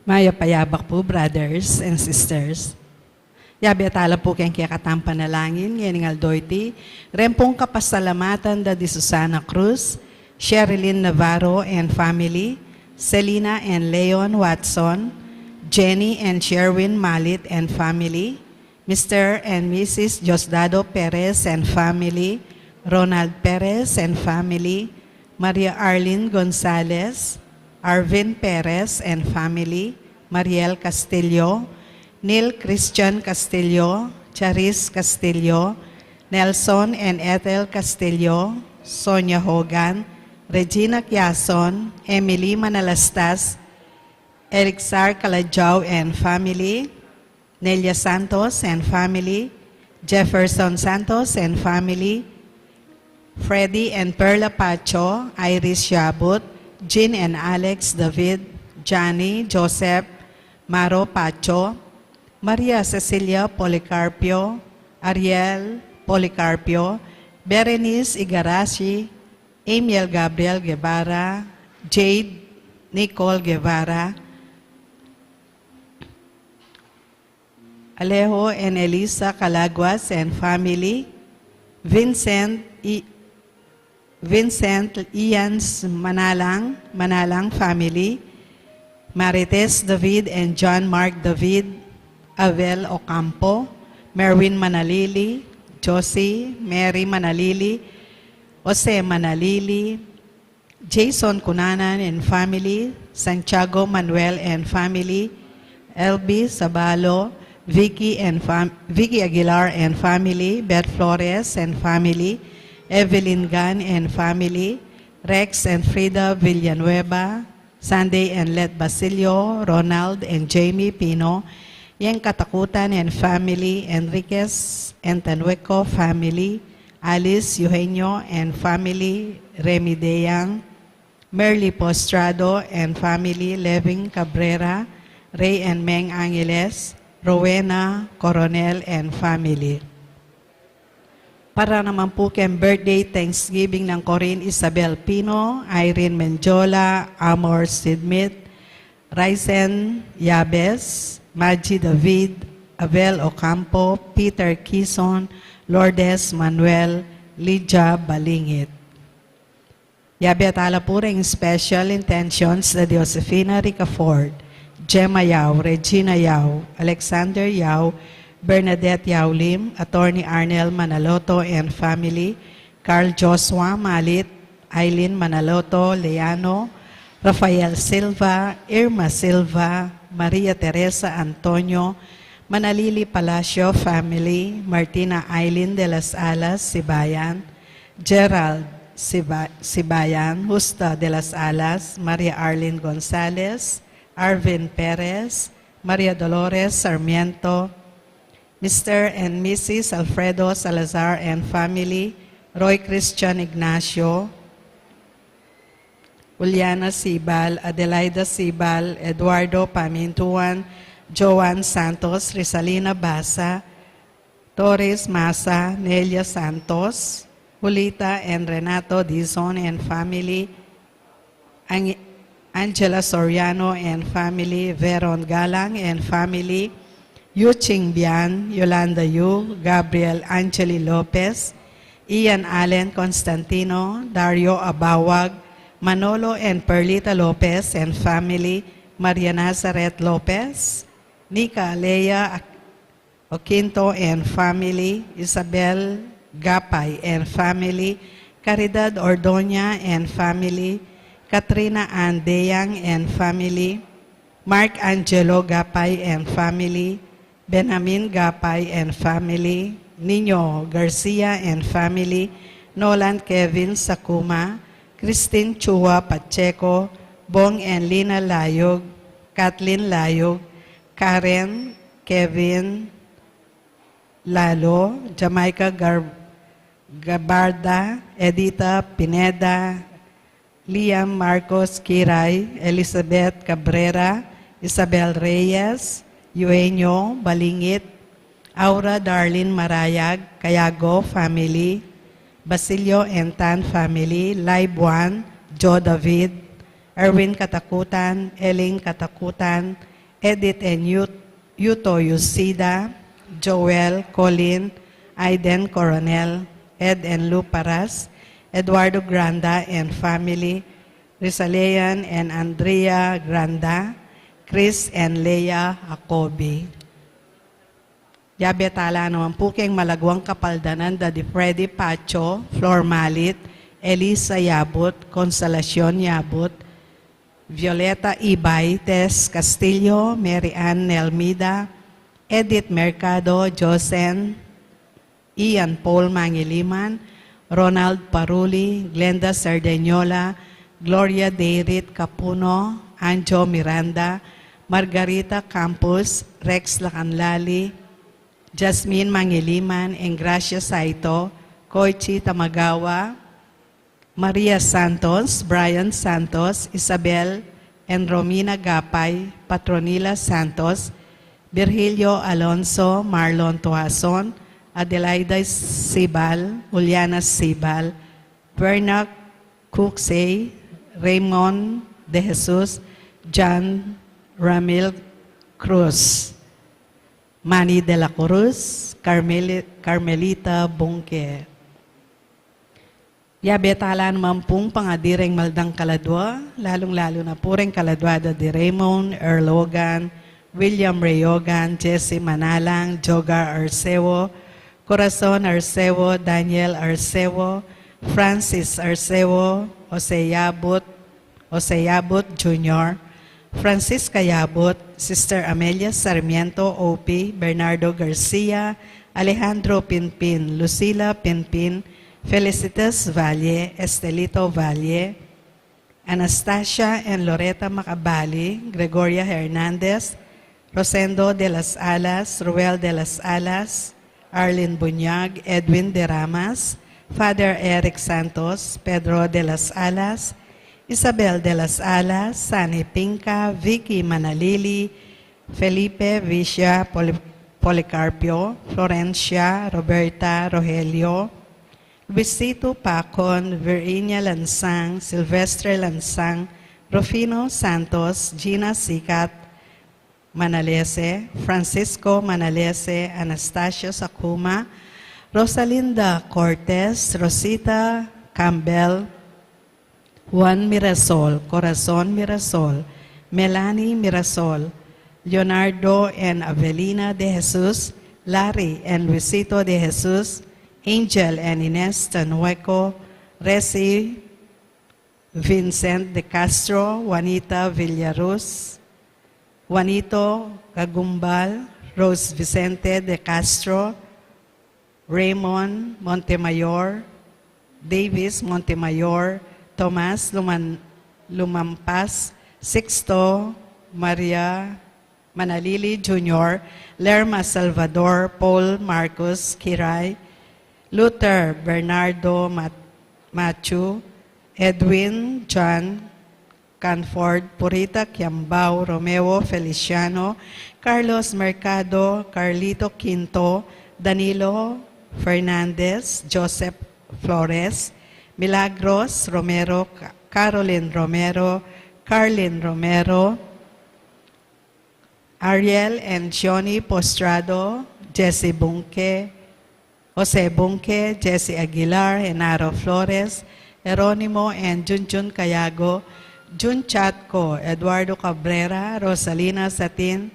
Maya payabak po, brothers and sisters. Yabi atala po kayong kiyakatang panalangin, ngayon aldoyti, rempong kapasalamatan da di Susana Cruz, Sherilyn Navarro and family, Selena and Leon Watson, Jenny and Sherwin Malit and family, Mr. and Mrs. Diosdado Perez and family, Ronald Perez and family, Maria Arlene Gonzalez, Arvin Perez and family, Mariel Castillo, Neil Christian Castillo, Charis Castillo, Nelson and Ethel Castillo, Sonia Hogan, Regina Quiason, Emily Manalastas, Erixar Calajao and family, Nelia Santos and family, Jefferson Santos and family, Freddy and Perla Pacho, Iris Shabut, Jean and Alex David, Johnny, Joseph, Maro Pacho, Maria Cecilia Policarpio, Ariel Policarpio, Berenice Igarashi, Emil Gabriel Guevara, Jade Nicole Guevara, Alejo and Elisa Calaguas and family, Vincent Ians Manalang family, Marites David and John Mark David, Avel Ocampo, Merwin Manalili, Josie, Mary Manalili, Jose Manalili, Jason Cunanan and family, Santiago Manuel and family, LB Sabalo, Vicky Aguilar and family, Beth Flores and family, Evelyn Gan and family, Rex and Frida Villanueva, Sunday and Let Basilio, Ronald and Jamie Pino, Yang Katakutan and family, Enriquez and Tanueco family, Alice Eugenio and family, Remy Deyang, Merly Postrado and family, Levin Cabrera, Ray and Meng Angeles, Rowena Coronel and family. Para naman po kay birthday Thanksgiving ng Corinne Isabel Pino, Irene Menjola, Amor Sidmit, Ryzen Yabes, Maggie David, Abel Ocampo, Peter Quizon, Lourdes Manuel, Lydia Balingit. Yabe atala po ring special intentions na Josefina Ricaford, Gemma Yao, Regina Yao, Alexander Yao, Bernadette Yaulim, Attorney Arnel Manaloto and family, Carl Joshua Malit, Eileen Manaloto, Leano, Rafael Silva, Irma Silva, Maria Teresa Antonio, Manalili Palacio family, Martina Eileen de las Alas, Sibayan, Gerald Sibayan, Justa de las Alas, Maria Arlene Gonzalez, Arvin Perez, Maria Dolores Sarmiento, Mr. and Mrs. Alfredo Salazar and family, Roy Christian Ignacio, Juliana Sibal, Adelaida Sibal, Eduardo Pamintuan, Joan Santos, Rizalina Basa, Torres Masa, Nelia Santos, Julita and Renato Dizon and family, Angela Soriano and family, Veron Galang and family, Yu Chingbian, Yolanda Yu, Gabriel Angeli Lopez, Ian Allen Constantino, Dario Abawag, Manolo and Perlita Lopez and family, Maria Nazaret Lopez, Nika Leia Oquinto and family, Isabel Gapay and family, Caridad Ordoña and family, Katrina Andeyang and family, Mark Angelo Gapay and family, Benjamin Gapay and family, Nino Garcia and family, Nolan Kevin Sakuma, Christine Chua Pacheco, Bong and Lina Layog, Kathleen Layog, Karen, Kevin Lalo, Jamaica Gabarda, Edita Pineda, Liam Marcos Kiray, Elizabeth Cabrera, Isabel Reyes, Eugenio Balingit, Aura Darlene Marayag, Cayago family, Basilio and Tan family, Laibuan, Joe David, Erwin Katakutan, Eling Katakutan, Edith and Yuto Yusida, Joel, Colin, Aiden Coronel, Ed and Lou Paras, Eduardo Granda and family, Rizalean and Andrea Granda, Chris and Leia Jacobi. Yabetala naman po kayong malagwang kapaldanan da di Freddy Pacho, Flor Malit, Elisa Yabut, Consolacion Yabut, Violeta Ibay, Tess Castillo, Mary Ann Nelmida, Edith Mercado, Josen, Ian Paul Mangiliman, Ronald Paruli, Glenda Sardeniola, Gloria Deirit Capuno, Anjo Miranda, Margarita Campos, Rex Lacanlali, Jasmine Mangiliman, Engracia Saito, Koichi Tamagawa, Maria Santos, Brian Santos, Isabel and Romina Gapay, Patronila Santos, Virgilio Alonso, Marlon Tuason, Adelaida Sibal, Juliana Sibal, Bernac Cuxey, Raymond De Jesus, John Ramil Cruz, Manny de la Cruz, Carmelita Bungke. Yabetala naman pong pangadireng maldang kaladwa, lalong-lalo na po rin kaladwada di Raymond, Erlogan, William Rayogan, Jesse Manalang, Jogar Arcewo, Corazon Arcewo, Daniel Arcewo, Francis Arcewo, Oseyabut Jr., Francisca Yabut, Sister Amelia Sarmiento, OP, Bernardo Garcia, Alejandro Pinpin, Lucila Pinpin, Felicitas Valle, Estelito Valle, Anastasia and Loretta Macabali, Gregoria Hernandez, Rosendo de las Alas, Ruel de las Alas, Arlene Bunyag, Edwin de Ramas, Father Eric Santos, Pedro de las Alas, Isabel de las Alas, Sani Pinca, Vicky Manalili, Felipe Vicia Policarpio, Florencia, Roberta Rogelio, Luisito Pacon, Virginia Lansang, Silvestre Lansang, Rufino Santos, Gina Sikat Manalese, Francisco Manalese, Anastasia Sakuma, Rosalinda Cortez, Rosita Campbell, Juan Mirasol, Corazon Mirasol, Melanie Mirasol, Leonardo and Avelina de Jesus, Larry and Luisito de Jesus, Angel and Ines Tanueco, Resi Vincent de Castro, Juanita Villaruz, Juanito Cagumbal, Rose Vicente de Castro, Raymond Montemayor, Davis Montemayor, Tomas Lumampas, Sixto Maria Manalili Jr., Lerma Salvador, Paul Marcos Kiray, Luther Bernardo Machu, Edwin John Canford, Purita Kiambao, Romeo Feliciano, Carlos Mercado, Carlito Quinto, Danilo Fernandez, Joseph Flores, Milagros Romero, Caroline Romero, Carlin Romero, Ariel and Johnny Postrado, Jesse Bunke, Jose Bunke, Jesse Aguilar, Genaro Flores, Jeronimo and Junjun Cayago, Jun Chatco, Eduardo Cabrera, Rosalina Satin,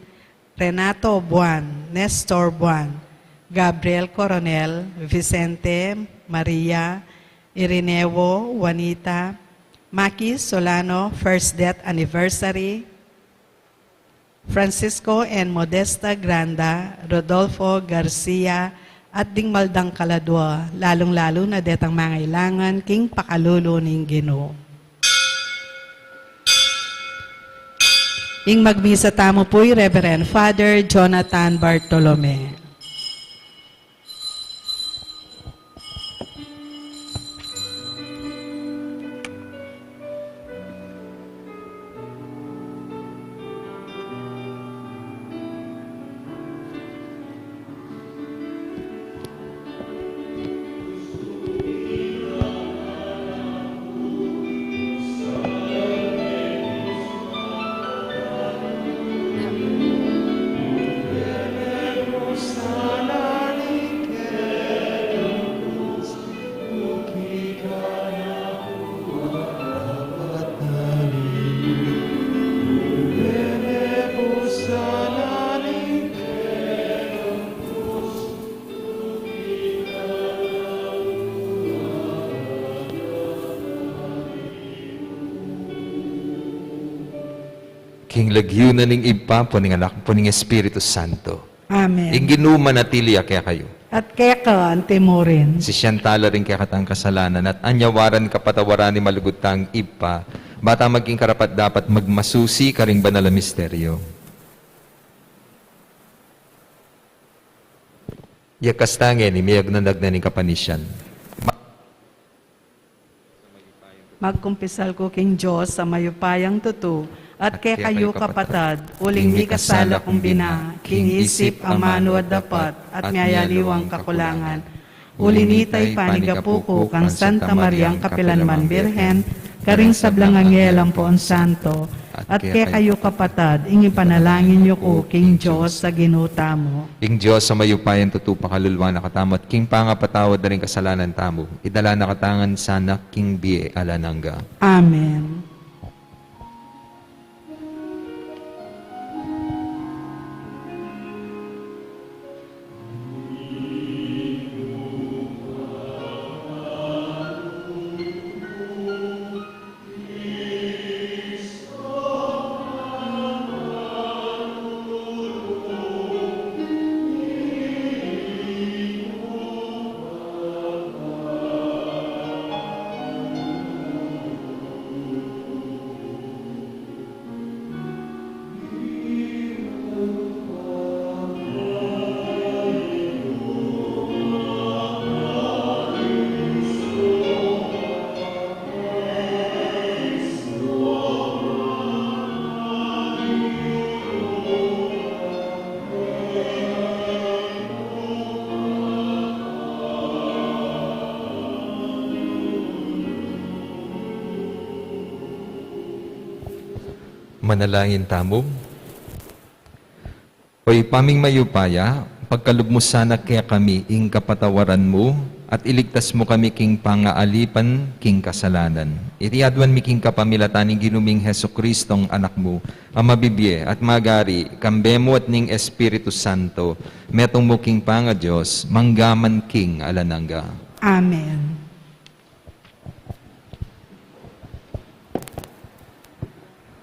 Renato Buan, Nestor Buan, Gabriel Coronel, Vicente Maria, Irineo, Juanita, Maki Solano, first death anniversary, Francisco and Modesta Granda, Rodolfo Garcia, at ding maldang kaladwa, lalong-lalo na detang mga ilangan, king pakalulo ning Ginoo. Ing magbisa tamo po'y Reverend Father Jonathan Bartolome. King lagyunan ning ipa po ning anak po ning Espiritu Santo. Amen. Ing ginuma na tiliya kaya kayo. At kaya ka, ante mo rin. Si Shantala rin kaya katang kasalanan at anyawaran kapatawaran ni malugutang ipa. Bata maging karapat dapat magmasusi karing banal na misteryo. Yakastangin, imiyag na nagnaning kapanisyan. Magkumpisal ko king Diyos sa mayupayang tutu, at kay kayo kapatad, uling ing mi kasala kong bina, king isip amano at dapat, at mayaliwang kakulangan. Ulinitay panigapuko kang Santa Mariang Kapilanman Birhen, karing sablang angelang po ang santo, at kay kayo kapatad, ingi panalangin niyo ko king Diyos sa ginuta mo. Ing Diyos sa mayupayan tutupa kalulwa na katamot, king pangapatawad na rin kasalanan tamo, idala na katangan sana king biye alanangga. Amen. Manalangin tamo. Oy paming mayupaya, pagkalubmo sana kaya kami ing kapatawaran mo, at iligtas mo kami king pangaalipan king kasalanan. Itiadwan mi king kapamilataning ginuming Heso Kristong anak mo, ang mabibye at magari, kambemo at ning Espiritu Santo, metong mo king panga Diyos, manggaman king alanangga. Amen.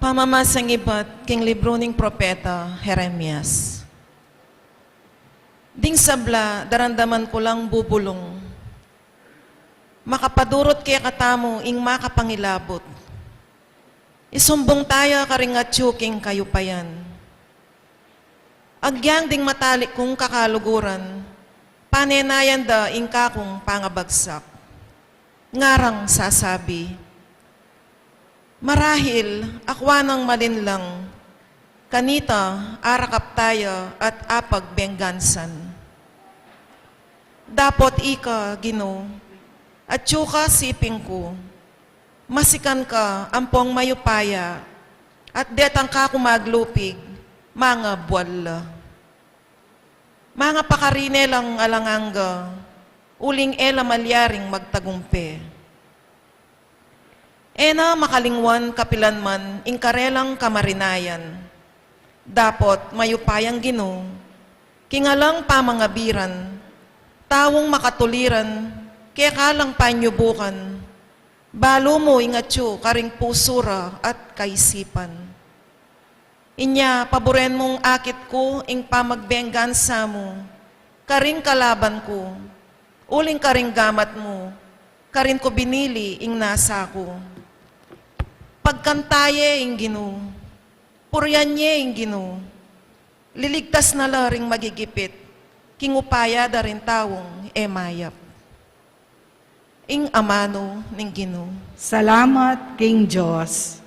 Pamamasang ibat king libro ning propeta Jeremias. Ding sabla, darandaman ko lang bubulong. Makapadurot kaya katamo ing makapangilabot. Isumbong tayo karingatyo king kayo payan. Agyang ding matalik kong kakaluguran, panenayan da ing kakong pangabagsak. Ngarang sasabi, marahil akwa ng malinlang, kanita arakap tayo at apag benggansan. Dapot ika, Gino, at tsuka siping ko, masikan ka ampong mayupaya, at detang ka kumaglupig, mga buwala. Mga pakarine lang alanganga, uling ela malyaring magtagumpe. Ena makalingwan kapilanman ing karelang kamarinayan. Dapot mayupayang Gino, kingalang pamangabiran, tawong makatuliran, kaya kalang panyubukan, balo mo ingatyo karing pusura at kaisipan. Inya paboren mong akit ko ing pamagbenggansa mo, karing kalaban ko, uling karing gamat mo, karin ko binili ing nasa ko. Pagkantaye ing Gino, puryanye ing Gino, liligtas na laring magigipit, kingupaya da rin tawong emayap. Ing amano ning Gino. Salamat king Diyos.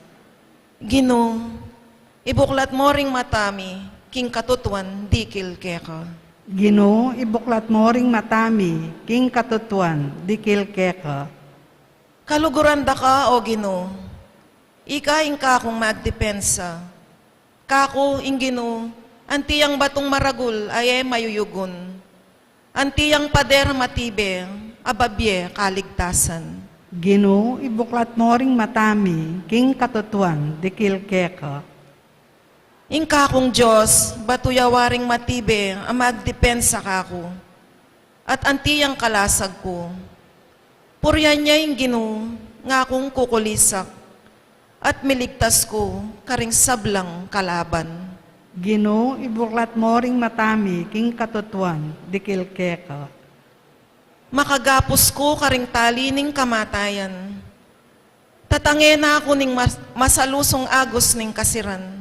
Gino, ibuklat mo ring matami, king katutuan dikil keka. Gino, ibuklat mo ring matami, king katutuan, dikil keka. Kaluguran da ka, o Gino, ika ing kakong magdepensa. Kako ing Gino, antiyang batong maragul ay mayuyugon. Antiyang pader matibe, ababye kaligtasan. Gino, ibuklat mo ring matami, king katutuan, dikil keka. Ing kakong Diyos, batuyawaring matibe ang magdepensa kako. At antiyang kalasag ko. Puryan niya ing Gino, nga kong kukulisak. at miligtas ko karing sablang kalaban. Ginoo, ibuklat mo ring matami, king katutuan, dikil keka. Makagapos ko karing talining kamatayan. Tatange na ako ning masalusong agos ning kasiran.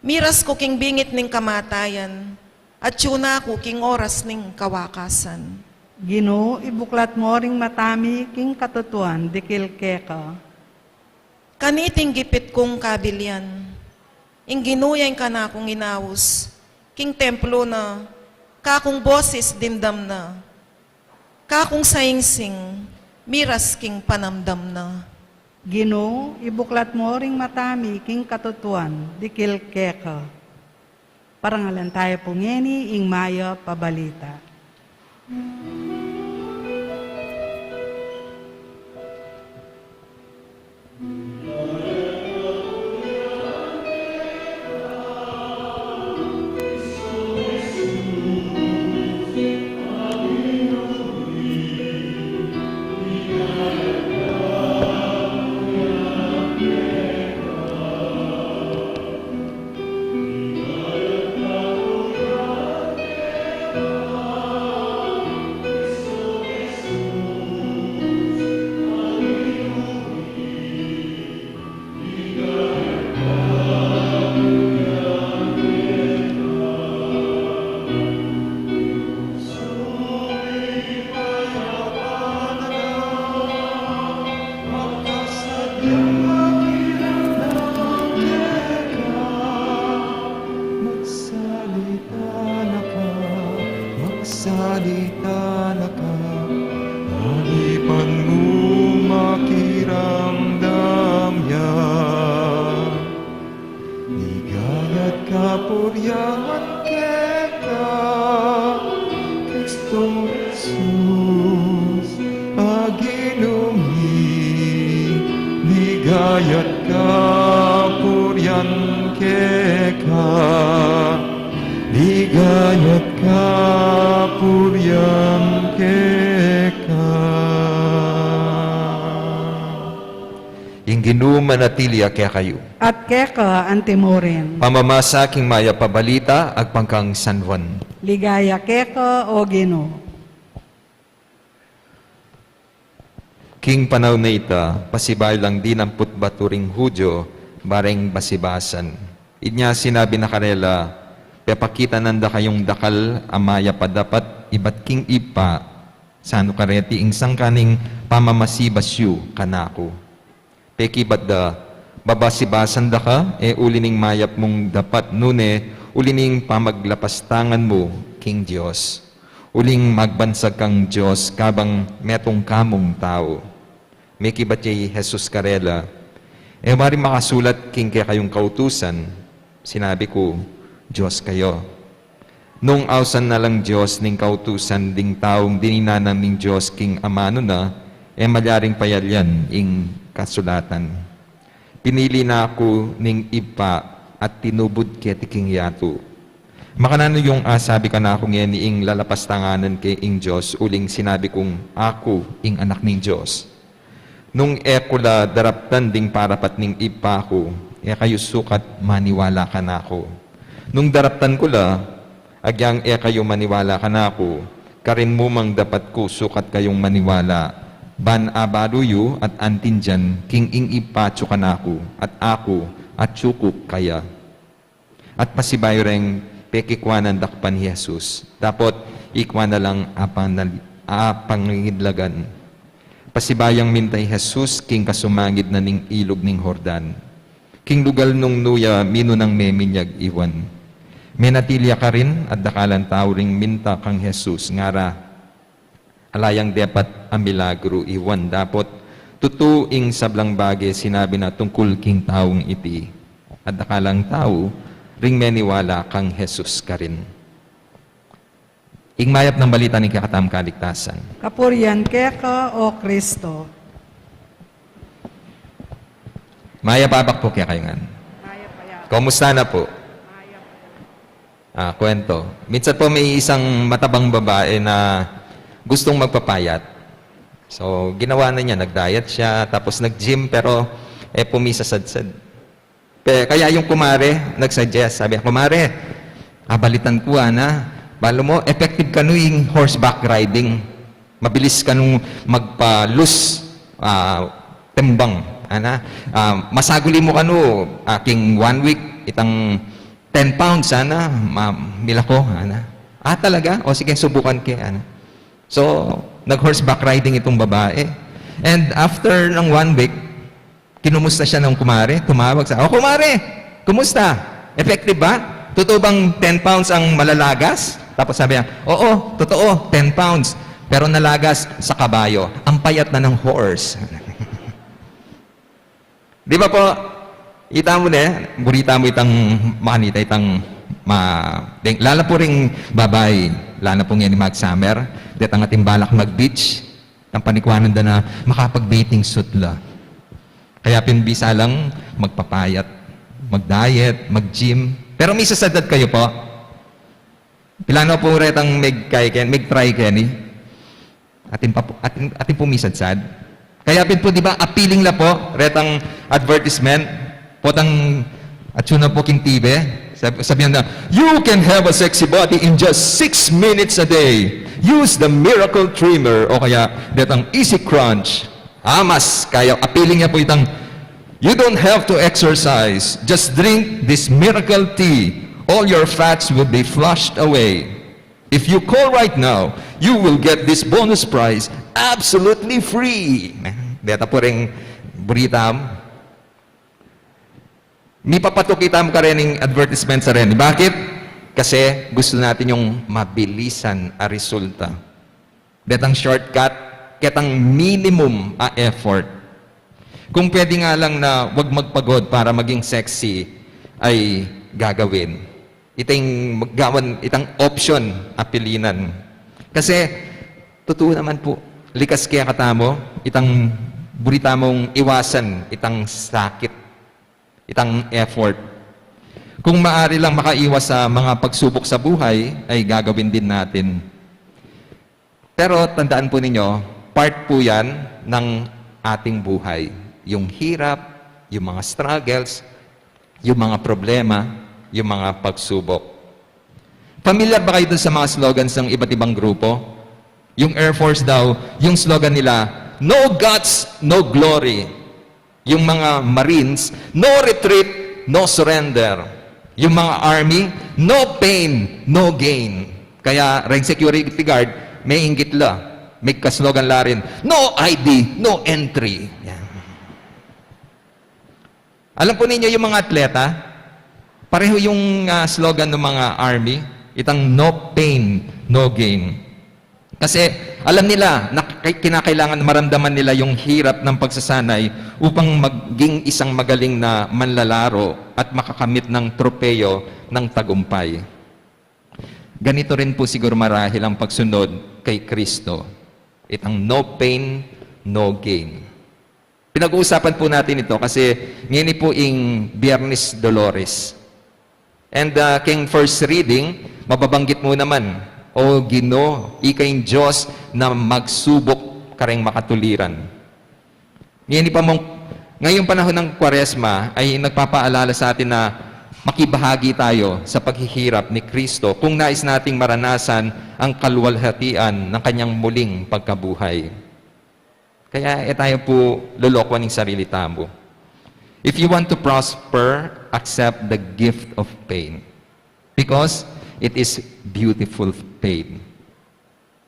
Miras ko king bingit ning kamatayan, at yuna ko king oras ning kawakasan. Ginoo, ibuklat mo ring matami, king katutuan, dikil keka. Kaniting gipit kong kabilyan, ing ginuyain ka na akong inawos, king templo na, kakong boses dindam na, kakong sayingsing, miras king panamdam na. Ginoo, ibuklat mo ring matami, king katutuan, dikil keka. Parangalan tayo po ngeni, ing maya pabalita. Magsalita na ka, halipan mo makiramdam yan. Ligayat ka, puryahan ka, Kristong Jesus, aginumi. Ligayat ka, puryan ka, ligayat ka, puryan ka. Yung ginumanatilia kaya kayo. At keka antimorin, Pamamasa king maya pabalita, agpangkang San Juan. ligaya keka o Ginoo. King panaw na ita, pasibay lang din ang putbaturing Hudyo, bareng basibasan. Inya sinabi na karela, pepakita nanda kayong dakal, amaya pa dapat, ibat king ipa, sano kareti ing sangkaning pamamasibasyu kanako. Peki bat da, babasibasan da ka, ulining mayap mong dapat nune, ulining pamaglapastangan mo, King Diyos. Uling magbansag kang Diyos, kabang metong kamong tao. May kibatay Jesus Karela, mari makasulat king kaya kayong kautusan, sinabi ko, Diyos kayo. Nung ausan na lang Diyos ning kautusan ding taong dininanam ning Diyos king amano na, malyaring payalyan ing kasulatan. Pinili na ako ning ipa at tinubod keti king yato. Makanano yung sabi ka na akong yan ing lalapastanganan kay ing Diyos, uling sinabi kong ako ing anak ning Diyos. Nung ekula daraptan ding parapat ning ipa ko, kayo sukat maniwala ka na ako. Nung daraptan ko la, agyang kayo maniwala ka na ako, karin mo mang dapat ko sukat kayong maniwala. Ban abaluyo at antinjan, king ing ipacho ka na ako, at ako, at sukuk kaya. At pasibayo reng pekikwanan dakpan ni Jesus. Dapat ikwana lang apangidlagan. Pasibayang mintay Jesus, king kasumangid na ning ilog ning Hordan. King lugal nung nuya, mino ng meminyag iwan. Menatilya ka rin, at dakalan tao ring minta kang Jesus, ngara, alayang depat ang milagro iwan. Dapat, tutuing sablang bagay sinabi na tungkol king taong iti. At dakalang tao, ring meniwala kang Jesus ka rin. Ingmayap ng balita ni kakatam kaligtasan. Kapurian keka o Kristo. Maya babak po kaya kayo nga. Kumusta na po? Kwento. Minsan po may isang matabang babae na gustong magpapayat. So, ginawa na niya, nag-diet siya, tapos nag-gym, pero pumisasadsad. Kaya yung kumare, nagsuggest, sabi, kumare, kabalitan ko, na, balo mo, effective ka yung horseback riding. Mabilis ka nung magpa-loose tembang. Masaguli mo ka aking 1 week, itang 10 pounds, mila ko, talaga? O sige, subukan ke, So, nag-horseback riding itong babae. And after ng 1 week, kinumusta siya ng kumare, tumawag sa, kumare, kumusta? Effective ba? Totoo bang 10 pounds ang malalagas? Tapos sabi niya, oo, totoo, 10 pounds. Pero nalagas sa kabayo. Ang payat na ng horse. Di ba po, ita mo burita mo itang makanita, lalo po ring babae, lalo po ngayon mag-summer, ang ating balak mag-beach, ang panikwanan na makapag-bathing suit la. Kaya pinbisa lang magpapayat, mag-diet, mag-gym. Pero may sasadad kayo po. Pilano po retang meg-try keni. Atin pumisadsad. Kaya po, di ba, appealing la po, retang advertisement, potang atsuna po king TV. Sabihan na, you can have a sexy body in just 6 minutes a day. Use the Miracle Trimmer o kaya retang Easy Crunch. Mas kaya appealing niya po itang, you don't have to exercise. Just drink this miracle tea. All your fats will be flushed away. If you call right now, you will get this bonus prize absolutely free. Deta po rin buritam. May papatukitam ka rin ng advertisement sa rin. Bakit? Kasi gusto natin yung mabilisan a resulta. Detang shortcut, ketang minimum a effort. Kung pwede nga lang na wag magpagod para maging sexy, ay gagawin. Itang option, apilinan. Kasi, totoo naman po, likas kaya katamo, itang burita mong iwasan, itang sakit, itang effort. Kung maaari lang makaiwas sa mga pagsubok sa buhay, ay gagawin din natin. Pero tandaan po ninyo, part po yan ng ating buhay. Yung hirap, yung mga struggles, yung mga problema, yung mga pagsubok. Familiar ba kayo dun sa mga slogans ng iba't ibang grupo? Yung Air Force daw, yung slogan nila, no guts, no glory. Yung mga Marines, no retreat, no surrender. Yung mga Army, no pain, no gain. Kaya, rank security guard, may inggit la. May kaslogan la rin, no ID, no entry. Yan. Alam po ninyo yung mga atleta, pareho yung slogan ng mga Army, itang no pain, no gain. Kasi alam nila na kinakailangan maramdaman nila yung hirap ng pagsasanay upang maging isang magaling na manlalaro at makakamit ng tropeyo ng tagumpay. Ganito rin po siguro marahil ang pagsunod kay Kristo. Itang no pain, no gain. Pinag-uusapan po natin ito kasi ngayon po yung Biyernes Dolores. And king first reading, mababanggit mo naman, O Ginoo, ikay Diyos na magsubok kareng makatuliran. Ngayong panahon ng Kwaresma ay nagpapaalala sa atin na makibahagi tayo sa paghihirap ni Kristo kung nais nating maranasan ang kaluwalhatian ng kanyang muling pagkabuhay. Kaya tayo po lulokwan ng sarili tamo. If you want to prosper, accept the gift of pain. Because it is beautiful pain.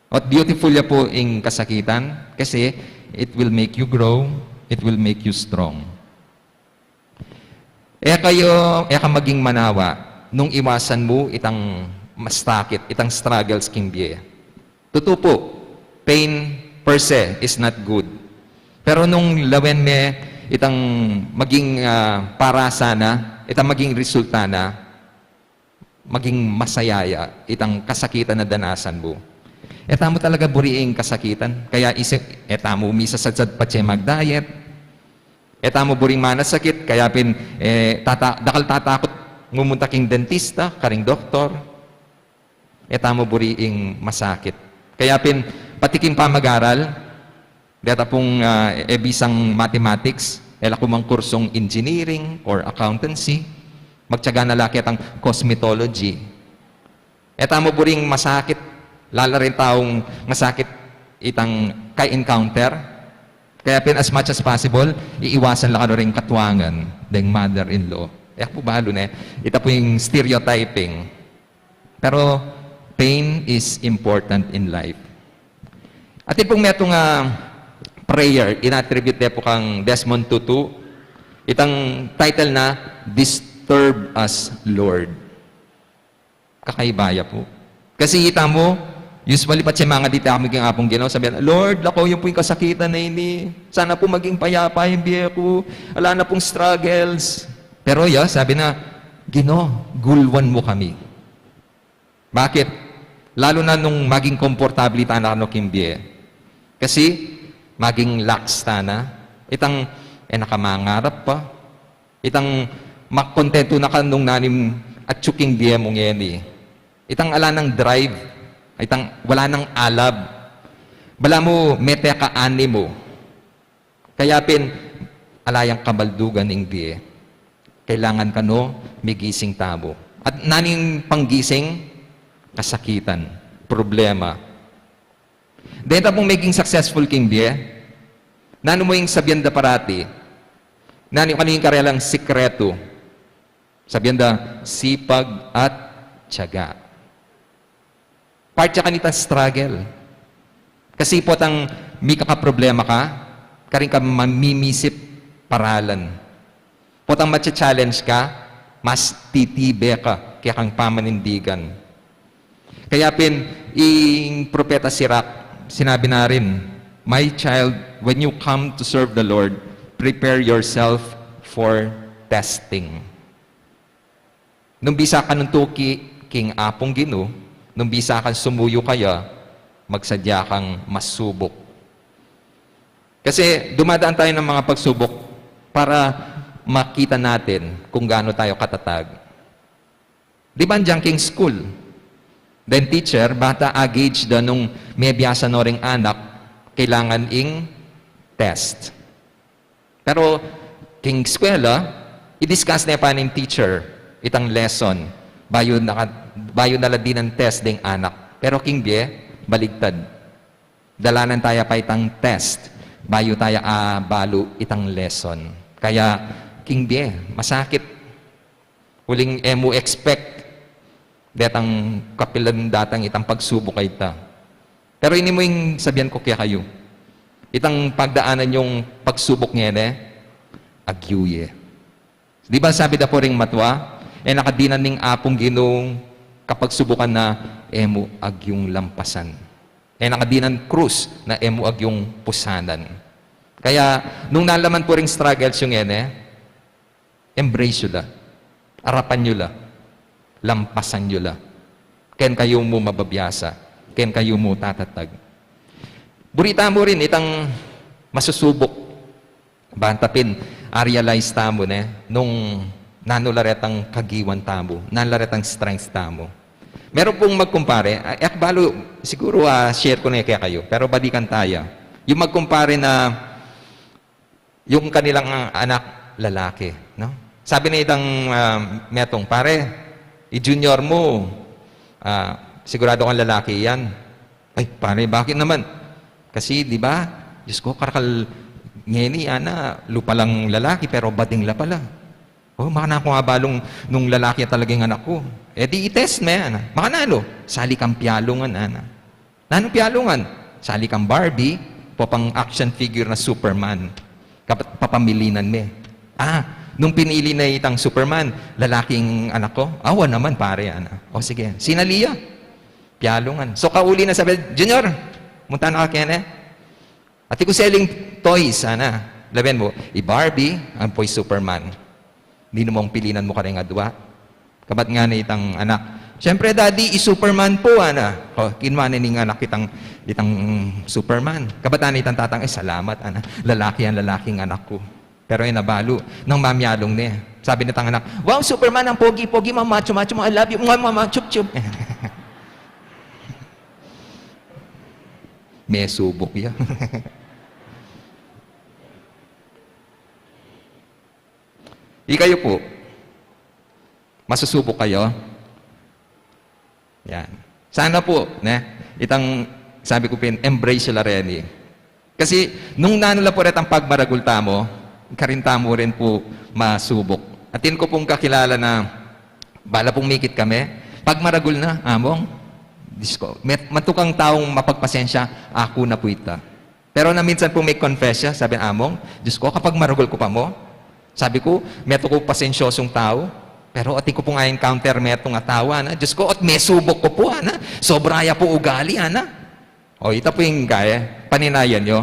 At beautiful ya po yung kasakitan kasi it will make you grow, it will make you strong. Ka maging manawa nung iwasan mo itang mastakit, itang struggles king biye. Totoo po, pain per se is not good. Pero nung lawen me itang maging para sana, itang maging resulta na, maging masayaya, itang kasakitan na danasan mo. Eta mo talaga buriing kasakitan. Kaya isip, eta mo umisasadsad pa siya mag-diet. Eta mo buring manasakit, kaya dakal tatakot ngumunta king dentista, karing doktor. Eta mo buriing masakit. Kaya patiking pamag-aral, data pong bisang mathematics, ela kumang kursong engineering or accountancy, magtyaga na laki atang cosmetology. Eta mo buring masakit, lalo rin taong masakit itang kay-encounter. Kaya as much as possible, iiwasan lang rin katwangan ng mother-in-law. Po balo na, ito po yung stereotyping. Pero pain is important in life. At pong metong prayer, inattribute po kang Desmond Tutu, itang title na, Disturb Us, Lord. Kakaibaya po. Kasi kita mo, usually pa siya mga dito kami ng apong ginaw, sabihan, Lord, lako yung po yung kasakitan na ini. Sana po maging payapa yung biya ko. Wala na pong struggles. Pero sabi na, Gino, gulwan mo kami. Bakit? Lalo na nung maging komportable tayo na kimbiye. Kasi, maging lax na. Itang, nakamangarap pa. Itang, makontento na ka nung nanim at tsuking biye mong yeni. Itang ala ng drive. Itang, wala ng alab. Bala mo, mete ka animo. Kaya alayang kabaldugan ng biye. Kailangan ka may gising tabo. At naning panggising, kasakitan, problema. Dahil pong maging successful king biye, nano mo yung sabihan da parati, nano yung karelang sikreto, sabihan da sipag at tiyaga. Part siya kanita struggle. Kasi po may kakaproblema ka, karing ka mamimisip paralan. Potang matcha-challenge ka, mas titibe ka kaya kang pamanindigan. Kaya yung propeta Sirach, sinabi na rin, My child, when you come to serve the Lord, prepare yourself for testing. Nung bisa ka nung tuki, king apong Gino, nung bisa ka sumuyo kaya, magsadya kang masubok. Kasi dumadaan tayo ng mga pagsubok para makita natin kung gaano tayo katatag. Di ba andyan king school? Then teacher, bata age da nung may biyasa no ring anak, kailangan ing test. Pero king eskwela, i-discuss na pa ng teacher itang lesson, bayo na din ang test ding anak. Pero king biye, baligtad. Dalanan tayo pa itang test, bayo tayo balo itang lesson. Kaya king biye, masakit. Huling emo expect datang kapilan datang itang pagsubok kay ta. Pero ini mo yung sabihan ko kaya kayo. Itang pagdaanan yung pagsubok niya, agyuye. Di ba sabi da po ring matwa, nakadinan ning apong ginong kapag subukan na emo agyong lampasan. Nakadinan krus na emo agyong pusanan. Kaya, nung nalaman po ring struggles yung embrace yun la. Arapan nyo la. Lampasan nyo la. Ken kayo mo mababiyasa. Ken kayo mo tatatag. Burita mo rin itang masusubok. Bantapin, realize tamo nung nanularetang kagiwan tamo, nanularetang strength tamo. Meron pong magkumpare, balo, siguro share ko na kaya kayo, pero balikan tayo. Yung magkumpare na yung kanilang anak lalaki, no? Sabi na itang metong, pare, i-junior mo, sigurado kang lalaki yan. Ay, pare, bakit naman? Kasi, di ba, Diyos ko, karakal ngeni, lupa lang lalaki, pero bading la pala. Oh, makana ko nga balong nung lalaki talagang anak ko. Di i-test mo yan. Makanalo, sali kang piyalungan, Nanong piyalungan? Sali kang Barbie, popang action figure na Superman. Papamilinan me. Nung pinili na itang Superman, lalaking anak ko, awa naman pare, O sige, sinaliya. Piyalungan. So kauli na sabi, Junior, munta na ka kene. At ko selling toys, laben mo, i-Barbie, ang po'y Superman. Hindi namang pilinan mo ka rin nga dua. Kabat nga na itang anak. Siyempre, daddy, i-Superman po, kinmanin ni anak itang Superman. Kabataan itang tatang, salamat, lalaki ang lalaking anak ko. Pero yung nabalo, nang mamyalong niya. Sabi nitang anak, wow, Superman ang pogi-pogi, macho-macho, I love you, mama, chup-chup. May subok yan. Kayo po, masusubok kayo. Yan. Sana po, itang sabi ko pin, embrace sila rin. Kasi nung nanula po rin ang pagmaragulta mo, karinta mo rin po masubok. At yun ko pong kakilala na bala pong mikit kami, pagmaragul na, among, Diyos ko, matukang taong mapagpasensya, ako na po ita. Pero na minsan po may confess siya, sabi among, Diyos ko, kapag maragul ko pa mo, sabi ko, meto ko pasensyosong tao, pero ati ko po nga encounter metong atawa, na. Diyos ko, at may subok ko po, ana. Sobraya po ugali, ana. O, ita po yung kaya, paninayan nyo.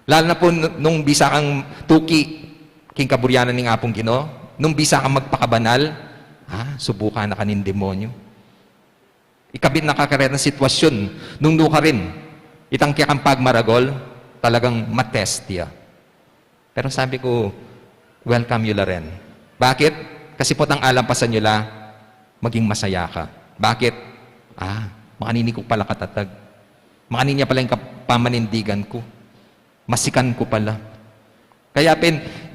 Lalo na po nung bisa kang tuki, king kaburyanan ng apong Ginoo, nung bisa kang magpakabanal, subukan na kanin demonyo. Ikabit nakakaret ng sitwasyon, nung ka rin, itang kaya kang pagmaragol, talagang matestia. Pero sabi ko, welcome yun la rin. Bakit? Kasi po tang alampasan nyo la, maging masaya ka. Bakit? Makanini ko pala katatag. Makanini pala yung pamanindigan ko. Masikan ko pala. Kaya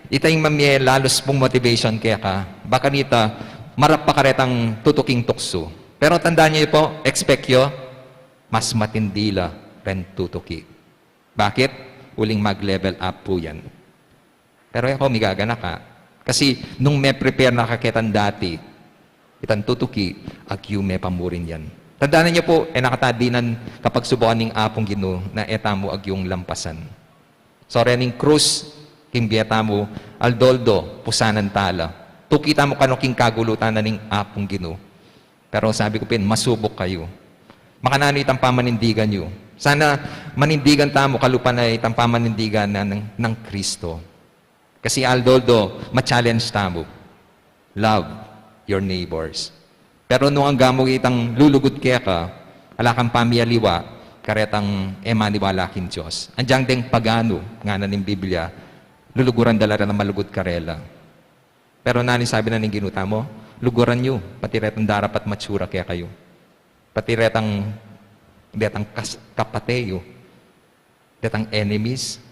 itayong mamye, lalos pong motivation kaya ka. Baka nita, marap pa karetang tutuking tukso. Pero tandaan niyo po, expect yo, mas matindi la ren tutuki. Bakit? Uling mag-level up po yan. Pero ako, migagana ka. Kasi nung may prepare na kakitan dati, itan tutuki, agyu may pamurin yan. Tandaan niyo po, nakatadinan kapag subukan ng apong Ginoo na eta mo agyong lampasan. So, rening krus, king biyata mo, aldoldo, pusanan tala. Tukita mo kanoking kagulutan na ning apong Ginoo. Pero sabi ko masubok kayo. Makanano itang pamanindigan nyo. Sana manindigan tamo kalupan na itang pamanindigan na ng Kristo. Kasi aldoldo, ma-challenge tamo. Love your neighbors. Pero nung ang gamog itang lulugod kaya ka, alakang pamiyaliwa, karetang emaniwala kin Diyos. Andyang deng pagano, nga na ng Biblia, luluguran dalara na malugod karela. Pero nani sabi na ng ginuta mo, luguran nyo, pati retang darap at matsura kaya kayo. Pati retang kapateyo, retang enemies,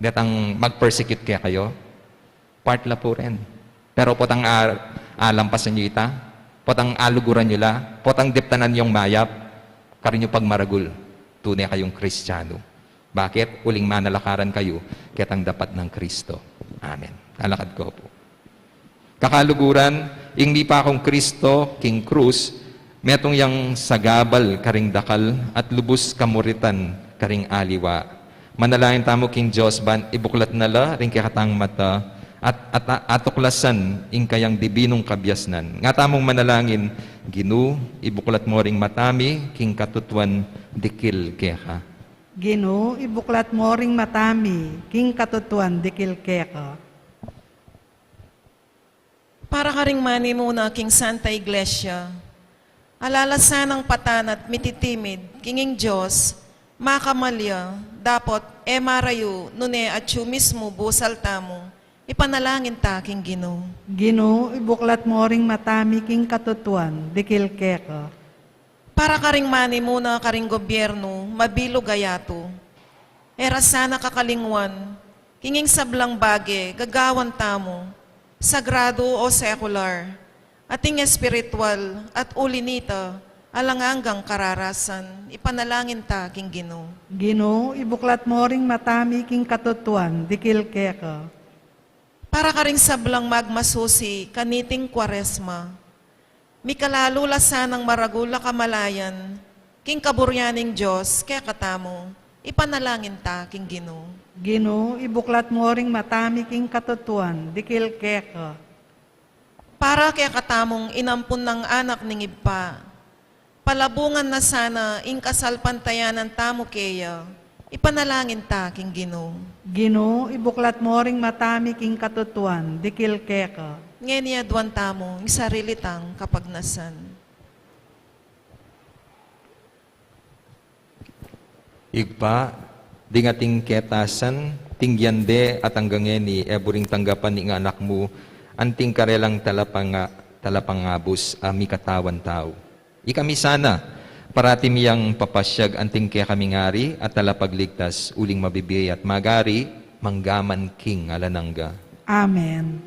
retang mag-persecute kaya kayo, part la po rin. Pero potang alampasan nyo ita, potang aluguran nyo la, potang diptanan yung mayap, karin nyo pagmaragul, tunay kayong Kristiyano. Bakit? Uling manalakaran kayo, kitang dapat ng Kristo. Amen. Alakad ko po. Kakaluguran, ingni pa akong Kristo, King Cruz, metong yang sagabal karing dakal at lubos kamuritan karing aliwa. Manalayan tamo King Diyos ban, ibuklat nala ring kakatang mata at atuklasan ing kayang dibinong kabyasnan. Nga tamong manalangin, Ginu, ibuklat mo ring matami, King katutuan dikil keka. Ginoo, ibuklat mo ring matami, king katutuan dikil keka. Para ka ring mani muna, King Santa Iglesia, alalasan ng patan at mititimid, Kinging Diyos, makamalya, dapat marayo, nune at siyo mismo busal tamo, ipanalangin ta, King Ginoo. Ginoo, ibuklat mo ring matami, king katutuan dikil keka. Para ka ring mani muna, karing gobyerno, mabilo gayato, era sana kakalingwan, Kinging sablang bage, gagawan tamo, sagrado o secular, ating espiritual at ulinita, alanganggang kararasan, ipanalangin ta, King Ginoo. Ginoo, ibuklat mo ring matami, king katutuan dikil keka. Para ka ring sablang magmasusi, kaniting kwaresma, mikalalo sanang maragula kamalayan, King kaburyaning Diyos, kaya katamo, ipanalangin ta, King Ginoo. Ginoo, ibuklat mo ring matami, king katutuan dikil keka. Para kaya katamong inampun ng anak ning iba, palabungan na sana ing kasalpantayanan tamo kaya, ipanalangin ta, King Ginoo. Ginoo, ibuklat mo ring matami, king katutuan dikil keka. Ngeniya duwan tamo, ing sarili tang kapagnasan. Igpa, dingating ketasan, tingyande at hanggang ni eburing tanggapan ni nga anak mo, anting karelang talapangabos ami katawan tao. Ikami sana, parati miyang papasyag anting kaya kami ngari at talapagligtas uling mabibiyay at magari, manggaman king alanangga. Amen.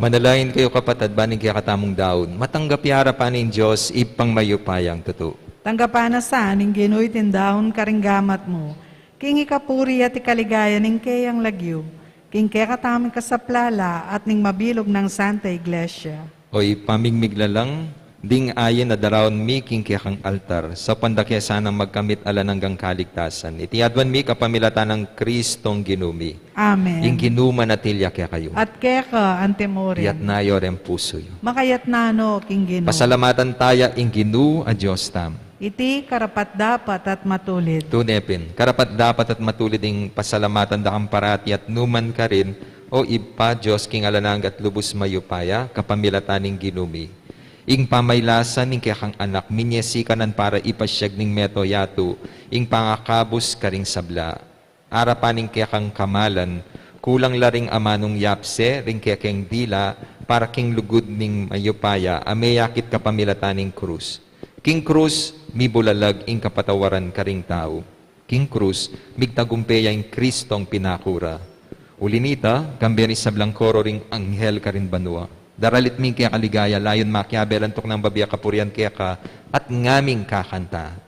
Manalain kayo kapatid, baning kaya katamong daon. Matanggap yara pa ning Diyos, ipang mayupayang totoo. Tanggapana sa aning ginuy tindahon karinggamat mo. King ikapuri at ikaligaya ning kayang lagyo. King kaya kataming kasaplala at ning mabilog ng Santa Iglesia. Oy pamigmiglalang, ding ayen na darawon mi king kang altar, sa pandakya sanang magkamit alan hanggang kaligtasan. Itiadwan mi kapamilatan ng Kristong ginumi. Amen. Ing ginuman at tilya kaya kayo. At kaya ka, antemorin. Yat na yorem puso yo. Makayat na no, King Gino. Pasalamatan taya ing ginu a Diyos tam. Iti karapat dapat at matulid. Tunepin, karapat dapat at matulid ing pasalamatan da kamparati at numan ka rin, o ipa Diyos king alanang at lubos mayupaya, kapamilataning ginumi. Ing pamaylasan ning kayakang anak, minyesikanan para ipasyag ning meto yato, ing pangakabos ka ring sabla. Arapan ning kayakang kamalan, kulang laring amanong yapse, ring kayakang dila, para king lugod ning mayupaya, ameyakit kapamilataning krus. King Cruz, mi bulalag ing kapatawaran karing tao. King Cruz, migtagumpeya ing Kristong pinakura. Ulinita, kambiyan isablang koro ring anghel karin banua. Daralit mi kaya kaligaya, layon makiaber antok ng babiya kapurian kaya ka, at ngaming kakanta.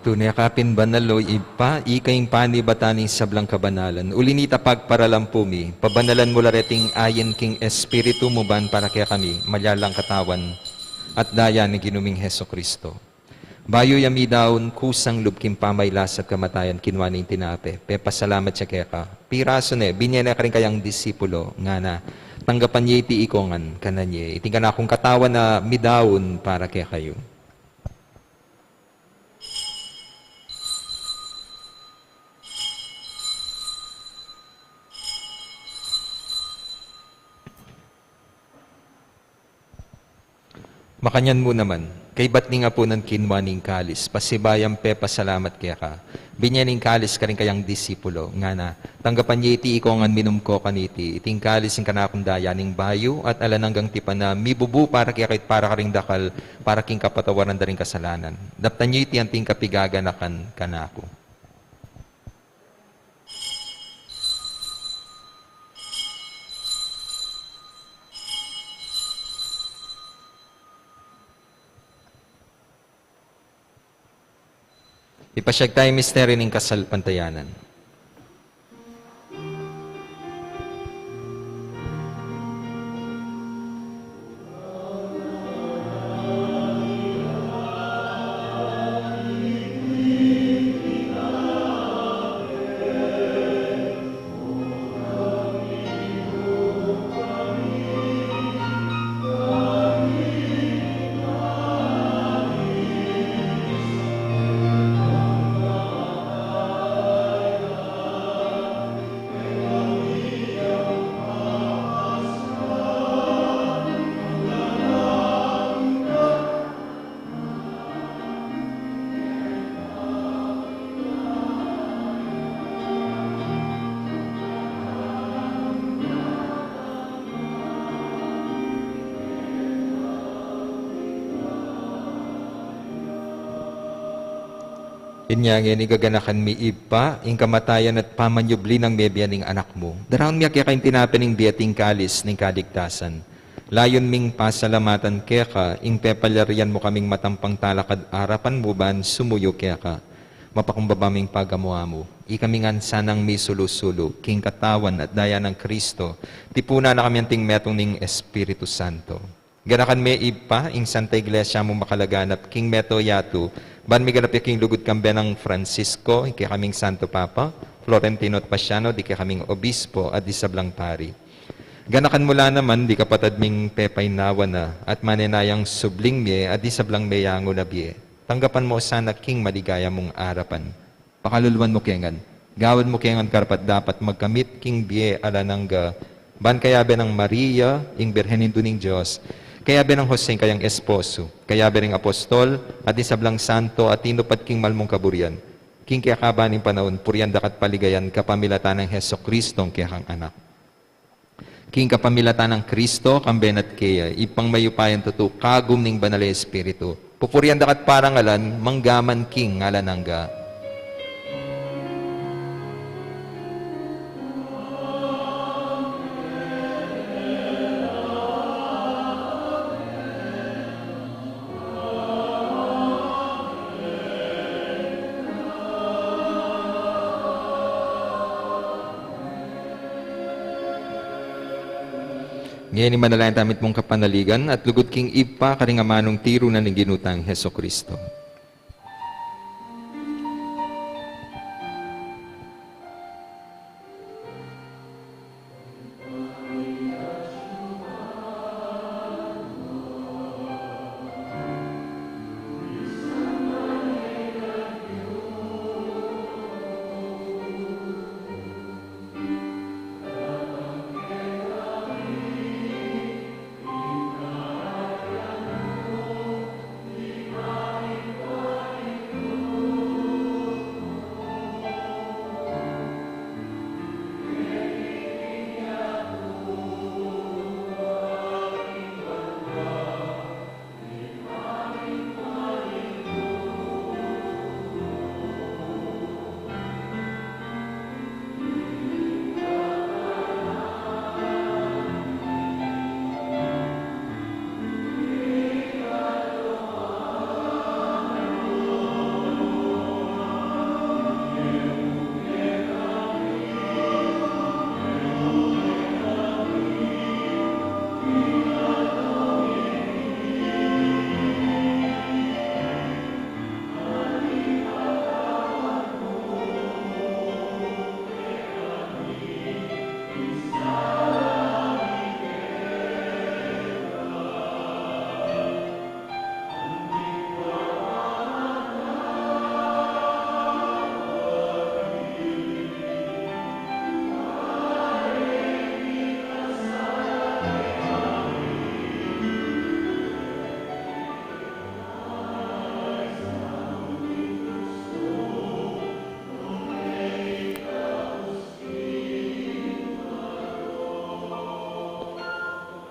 Tunay kapin banaloy ipa, ikayong panibataning sablang kabanalan. Ulinita pagparalampumi, pabanalan mo lareting ayen king espiritu mo ban para kaya kami, malyalang katawan, at daya ni ginuming Heso Kristo. Bayo yami daon kusang lubkim pamaylas at kamatayan kinwaning tinape. Pasalamat siya kaya ka. Piraso ne, binyana ka rin kayang disipulo, nga na, tanggapan niya iti ikongan kananye. Iting ka na akong katawan na midaon para kaya kayo. Makanyan mo naman, kay ba't ni nga po ng kinwaning kalis, pasibayang pasalamat kaya ka. Binyaning kalis ka rin kayang disipulo, nga na, tanggapan niya iti ikongan minum ko kaniti, iting kalis yung kanakong dayaning bayo, at alananggang tipan na mibubu para kaya kahit para ka ring dakal, para king kapatawaran da rin kasalanan. Daptan niya iti anting kapigaganakan kanako. Ipasyag tayo misteryo ng kasal pantayanan. Inyangin igaganakan mi ipa, ing kamatayan at pamanyubli ng bebianing anak mo. Daraon mi kaya kayong tinapaning biyating kalis ng kaligtasan. Layon ming pasalamatan kaya ka, ing pepalarian mo kaming matampang talakad arapan mo ban sumuyo kaya ka. Mapakumbaba ming pagamuha mo. Ikamingan sanang may sulusulo, king katawan at daya ng Kristo. Tipuna na kami anting metong ning Espiritu Santo. Ganakan me ipa, ing Santa Iglesia mo makalaganap, king meto yatu, ban mi ganap king lugod kambe ng Francisco, ike kaming Santo Papa, Florentino at Pasiano, di kaming Obispo at di sablang pari. Ganakan mula naman, di kapatad ming pepay nawa na, at manenayang subling miye, at di sablang meyango na biye. Tanggapan mo sana king maligaya mong arapan. Pakaluluan mo kengan. Gawad mo kengan karapat dapat magkamit king biye alanangga. Ban kaya be ng Maria, ing Birhenin duning Diyos, kaya be ng Jose kayang esposo, kaya be ng apostol, at isablang santo, at inupat king malmong kaburian. King kaya kabaning panahon, purian dakat paligayan, kapamilatan ng Heso Kristong kaya kang anak. King kapamilatan ng Kristo, kamben at kaya, ipang mayupayan tutu, kagum ning banal na Espiritu. Pupurian dakat parangalan, manggaman king ngalanangga. Ngayon manalayan tamit mong kapanaligan at lugod king ipa karingamanong tiro na ng ginutang Heso Kristo.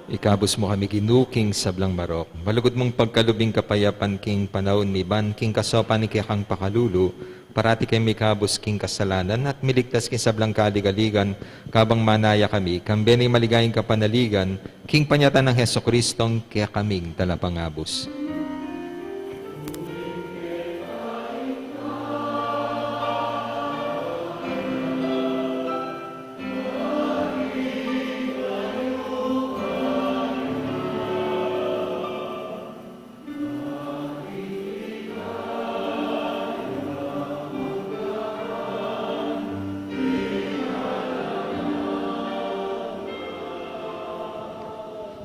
Ikabos mo kami ginuking sablang marok. Malugod mong pagkalubing kapayapan king panahon mi ban king kasopan ni kang pakalulu, parati kay may kabos king kasalanan at miligtas king sablang kaligaligan, kabang manaya kami, kambe ni maligayang kapanaligan, king panyatan ng Heso Kristong kaya kaming talapangabos.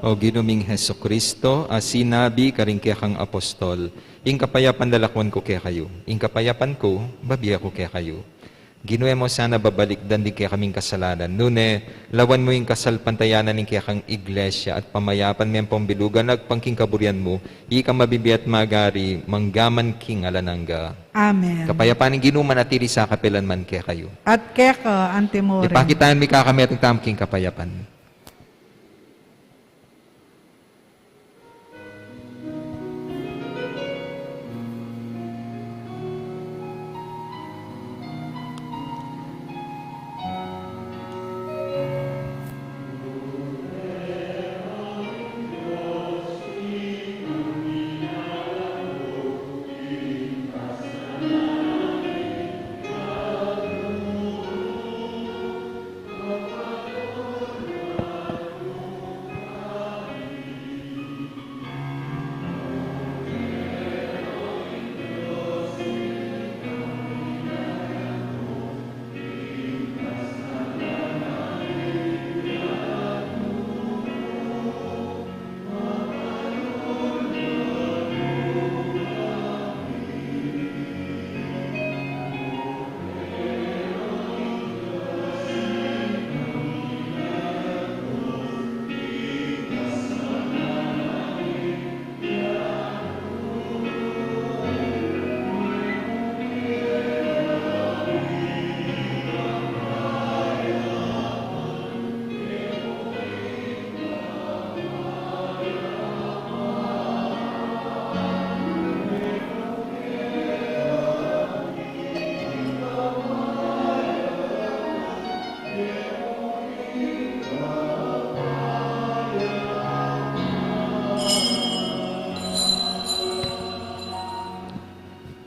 O ginuming Heso Kristo, sinabi karing kaya kang apostol, ing kapayapan dalakwan ko kaya kayo, ing kapayapan ko, babiya ko kaya kayo. Ginuwe mo sana babalik dan di kaya kaming kasalanan. Nune, lawan mo yung kasalpantayanan ng kaya kang iglesia at pamayapan mo yung pambilugan nagpangking kaburian mo, ika mabibiyat magari, manggaman king alanangga. Amen. Kapayapaan ng ginuman at tiri sa kapilan man kaya kayo. At kaya ka, antimore. Ipakitaan mi kakami at tamking kapayapan.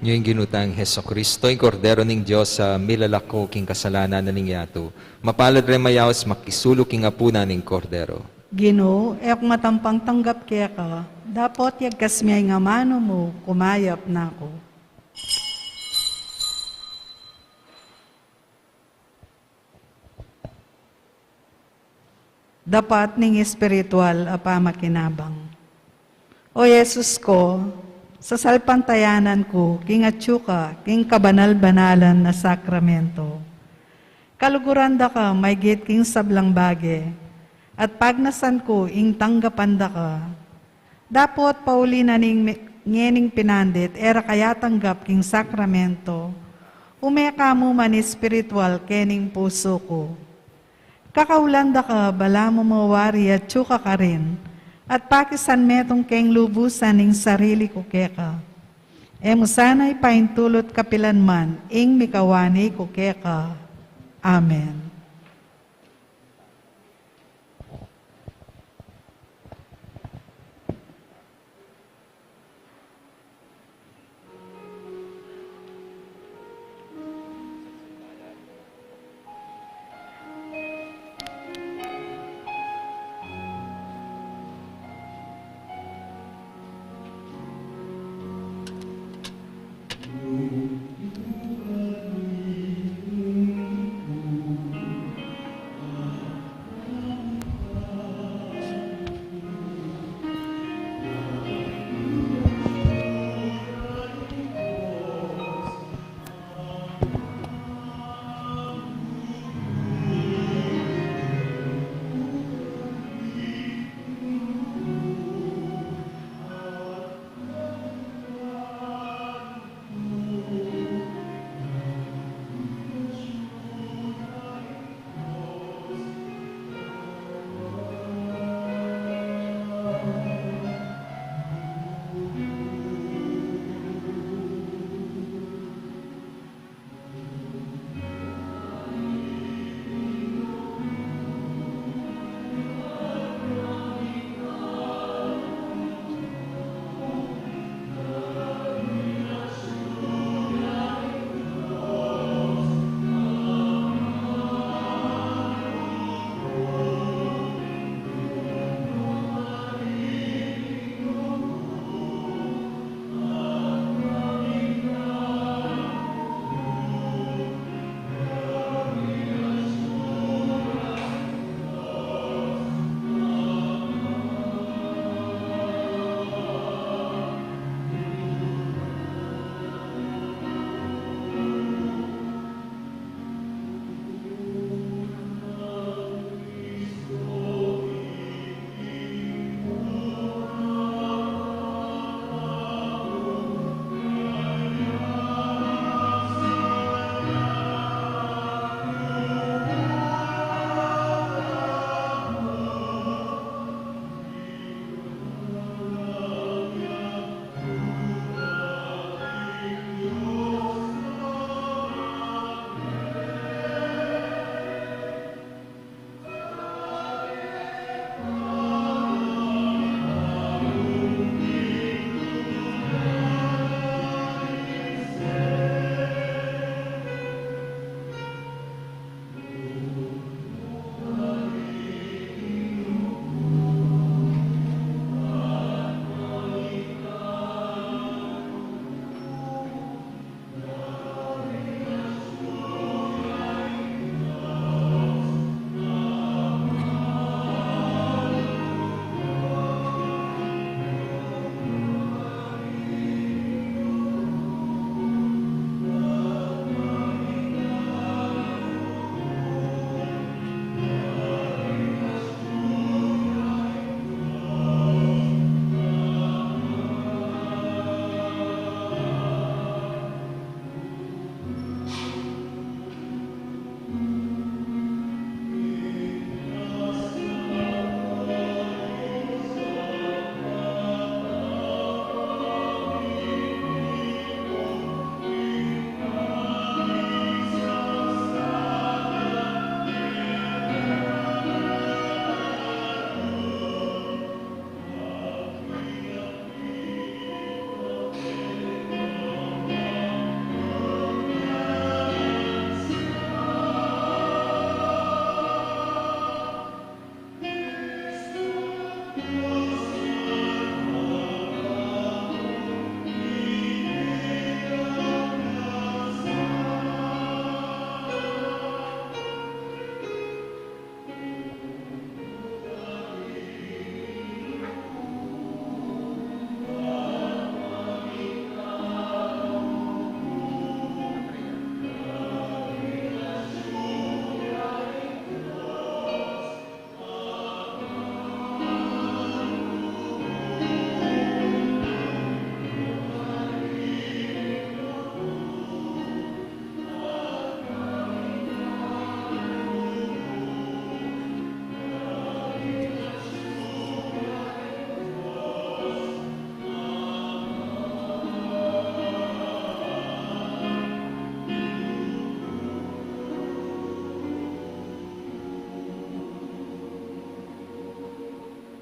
Ngayon ginutang Heso Kristo, yung kordero ning Diyos sa milalako king kasalanan na ning yato. Mapalad rin mayaos makisulo king apuna ning kordero. Ginoo, ek matampang tanggap kaya ka, dapat yagkas miyay nga mano mo, kumayap na ako. Dapat ning espiritual apa makinabang. O Yesus ko, sa salpantayanan ko, king atsuka, king kabanal-banalan na sakramento. Kaluguran da ka, may git king sablang bage, at pagnasan ko, ing tanggapan da ka. Dapat pauli na ning ngening pinandit, era kaya tanggap king sakramento, umeka mo man espiritual kening puso ko. Kakaulanda ka, bala mo mawari at tsuka ka rin, at pakisan metong keng lubusan ning sarili ko keka. Emo sana'y paintulot kapilan man, ing mikawani ko keka. Amen.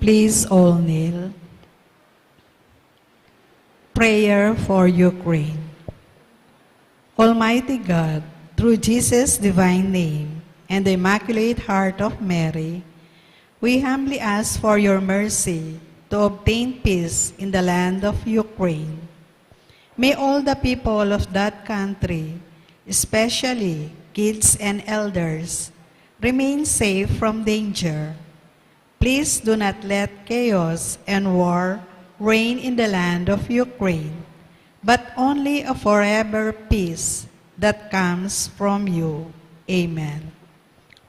Please all kneel. Prayer for Ukraine. Almighty God, through Jesus' divine name and the Immaculate Heart of Mary, we humbly ask for your mercy to obtain peace in the land of Ukraine. May all the people of that country, especially kids and elders, remain safe from danger. Please do not let chaos and war reign in the land of Ukraine, but only a forever peace that comes from you. Amen.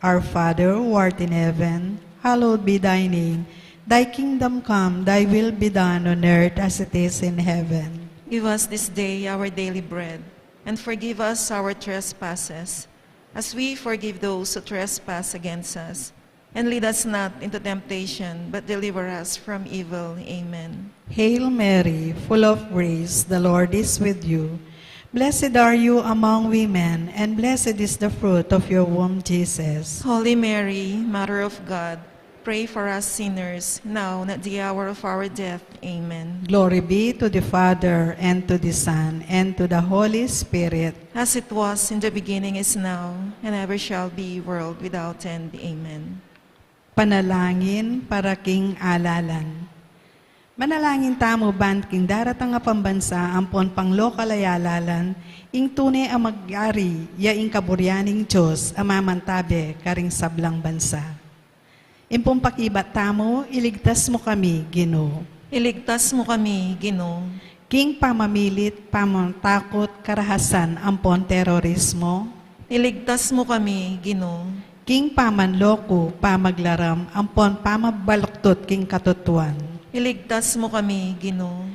Our Father, who art in heaven, hallowed be thy name. Thy kingdom come, thy will be done on earth as it is in heaven. Give us this day our daily bread, and forgive us our trespasses, as we forgive those who trespass against us. And lead us not into temptation, but deliver us from evil. Amen. Hail Mary, full of grace, the Lord is with you. Blessed are you among women, and blessed is the fruit of your womb, Jesus. Holy Mary, Mother of God, pray for us sinners, now and at the hour of our death. Amen. Glory be to the Father, and to the Son, and to the Holy Spirit. As it was in the beginning, is now, and ever shall be, world without end. Amen. Panalangin para king alalan. Manalangin tamo ban king daratang nga pambansa ampon pang lokal ayalalan, ing tunay ang mag-ari, ya ing kaburyaning Diyos, amamantabe karing sablang bansa. Impong pakibat tamo, iligtas mo kami, Ginoo. Iligtas mo kami, Ginoo. King pamamilit, pamantakot, karahasan, ampon terorismo. Iligtas mo kami, Ginoo. King pamanloko, pamaglaram, ampon pamabaluktot, king katutuan. Iligtas mo kami, Ginoo.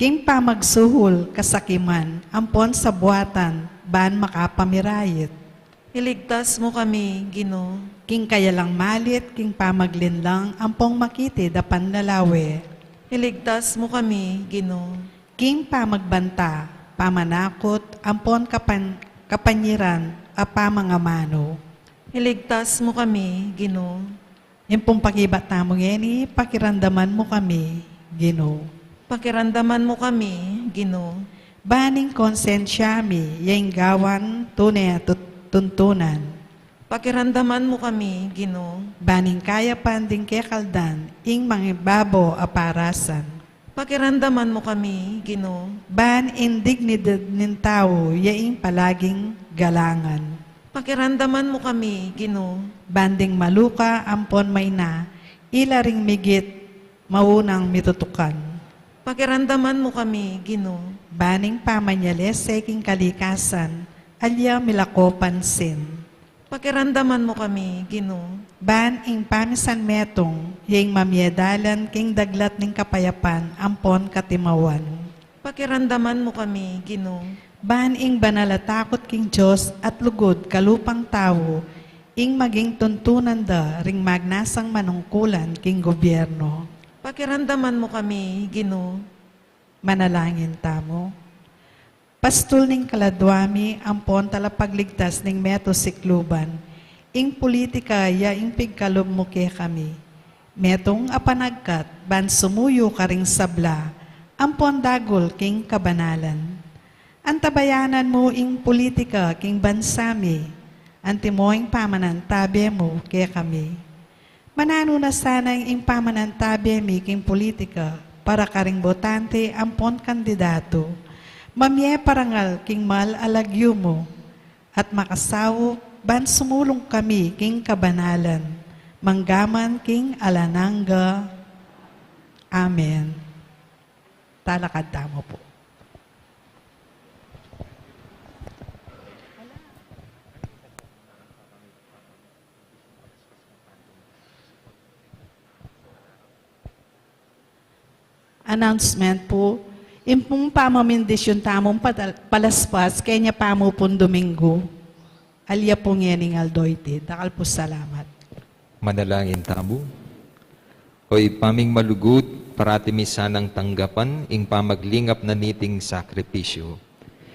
King pamagsuhol, kasakiman, ampon sa buhatan, ban makapamirayit. Iligtas mo kami, Ginoo. King kayalang malit, king pamaglinlang, ampong makiti, dapan lalawe. Iligtas mo kami, Ginoo. King pamagbanta, pamanakot, ampon kapanyiran, apamangamano. Iligtas mo kami, Ginoo. Impong pakibat tamo ngeni, pakirandaman mo kami, Ginoo. Pakiramdaman mo kami, Ginoo. Baning konsensyami, yaing gawan, tunay at tuntunan. Pakiramdaman mo kami, Ginoo. Baning kaya panding kekaldan, ing mangibabo aparasan. Pakiramdaman mo kami, Ginoo. Ban indignidad nin tao, yaing palaging galangan. Pakiramdaman mo kami, Ginoo. Banding maluka, ampon may na, ilaring migit, maunang mitutukan. Pakiramdaman mo kami, Ginoo. Baning pamanyales sa iking kalikasan, alya milako pansin. Pakiramdaman mo kami, Ginoo. Ban ing pamisan metong, yung mamyedalan king daglat ning kapayapan, ampon katimawan. Pakiramdaman mo kami, Ginoo. Ban ing banalatakot king Diyos at lugod kalupang tao, ing maging tuntunan da ring magnasang manungkulan king gobyerno. Pakiramdaman mo kami, Ginoo. Manalangin tamo. Pastul ning kaladwami, ampon talapagligtas ning meto sikluban, ing politika ya ing pigkalob mo kaya kami. Metong apanagkat, ban sumuyo ka ring sabla, ampon dagol king kabanalan. Antabayanan mo ing politika king bansami, antimoing pamanantabi mo kaya kami. Manano na sana ing pamanantabi mi king politika para karing botante ampon kandidato. Mamye parangal king mal alagyo mo at makasawo ban sumulong kami king kabanalan. Manggaman king alananga. Amen. Talakad tamo po. Announcement po, impong pamamindisyon tamong palaspas, kanya pamo pong Domingo. Alya pong yening aldoite. Dakal po salamat. Manalangin tamo. Hoy paming malugod, parati mi sanang tanggapan, ing pamaglingap na niting sakripisyo.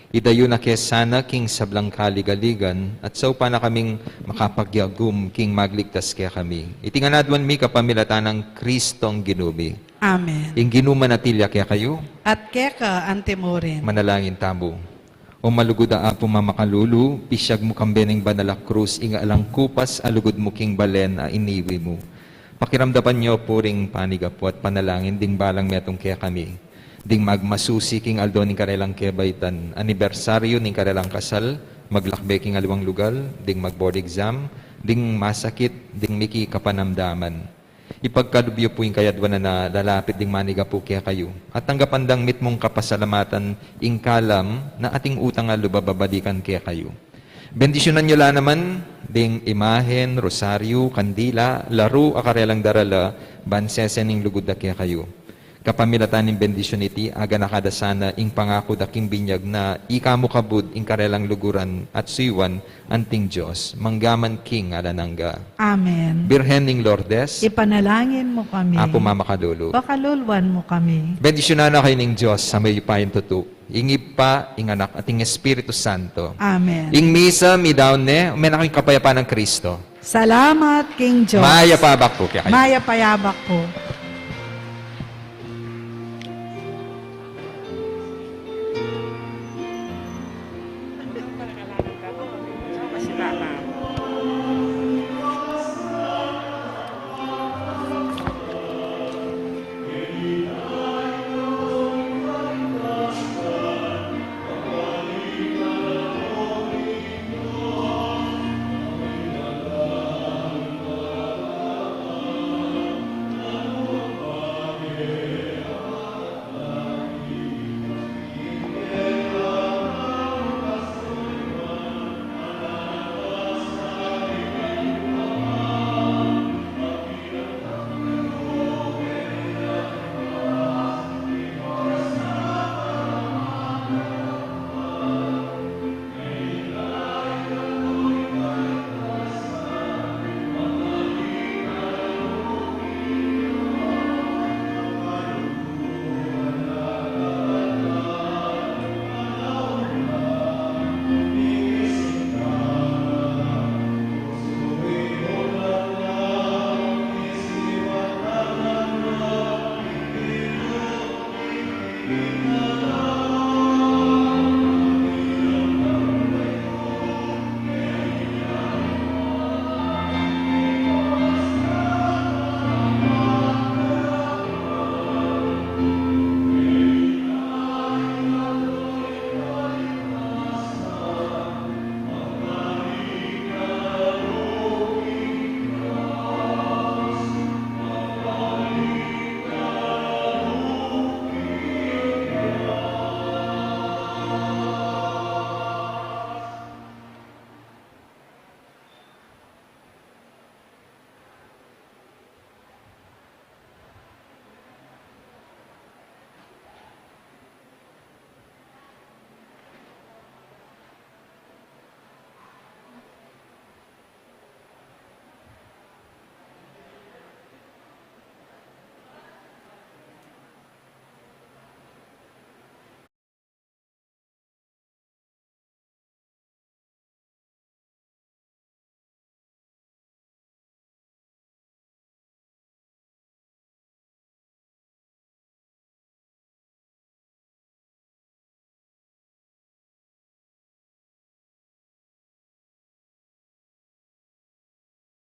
Idayo na kesana king sablang kaligaligan, at sa upa na kaming makapagyagum king magligtas kaya kami. Itinganadwan mi kapamilatan ng Kristong ginubi. Amen. Ing ginuman natilya kaya kayo, At keka antemorin. manalangin tamo. O malugod a apo mamakalulu, pisyag mo kambeneng banala krus, inga alang kupas, alugod mo king balen a iniwi mo. Pakiramdapan nyo puring panigapo at panalangin, ding balang metong kaya kami. Ding magmasusi king aldo ning karelang kebaitan, anibersaryo ning karelang kasal, maglakbe king aliwang lugal, ding mag-board exam, ding masakit, ding miki kapanamdaman. Ipagkalubyo po yung kayadwan na lalapit ding maniga po kaya kayo. At tanggapandang mit mong kapasalamatan, ingkalam na ating utang nga lubababadikan kaya kayo. Bendisyonan nyo la naman, ding imahen, rosaryo, kandila, laro, akarelang darala, bansesen ning lugod da kaya kayo. Kapamilatan ng bendisyon iti, aga nakadasana, ing pangako daking binyag na ikamo kabud, ing karelang luguran at suywan, anting Diyos, manggaman king alanangga. Amen. Birhen ning Lourdes, Ipanalangin mo kami. Apo Mama Kadulu. Pakalulwan mo kami. Bendisyonan na kayo ng Diyos sa may payin tutu. Ingib pa, ing anak, at ing Espiritu Santo. Amen. Ing misa, mi dawn ne, umen ako yung kapayapaan ng Kristo. Salamat, King Diyos. Maya pa po kaya kayo. Maya payabak po.